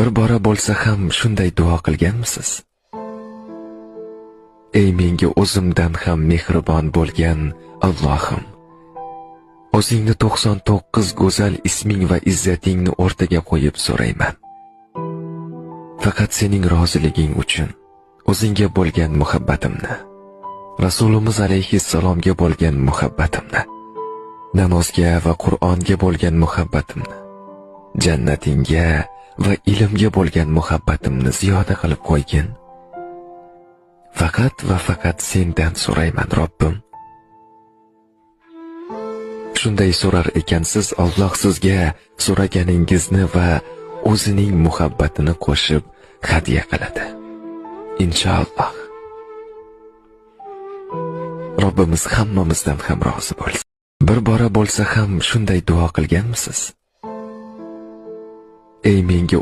Bir bora bo'lsa ham shunday duo qilganmisiz? Ey menga o'zimdan ham mehribon bo'lgan Allohim, o'zingni 99 go'zal isming va izzatingni o'rtaga qo'yib so'rayman. Faqat sening roziliging uchun o'zingga bo'lgan muhabbatimni, Rasulimiz alayhissalomga bo'lgan muhabbatimni, namozga va Qur'onga bo'lgan muhabbatimni, jannatingga va ilmga bo'lgan muhabbatimni ziyoda qilib qo'ygin. Faqat va faqat sendan so'rayman, Robbim. Shunday so'rar ekansiz, Alloh sizga so'raganingizni va o'zining muhabbatini qo'shib hadya qiladi. Inshaalloh. Robbimiz hammamizdan ham rozi bo'lsin. Bir bora bo'lsa ham shunday duo qilganmisiz? Ey menga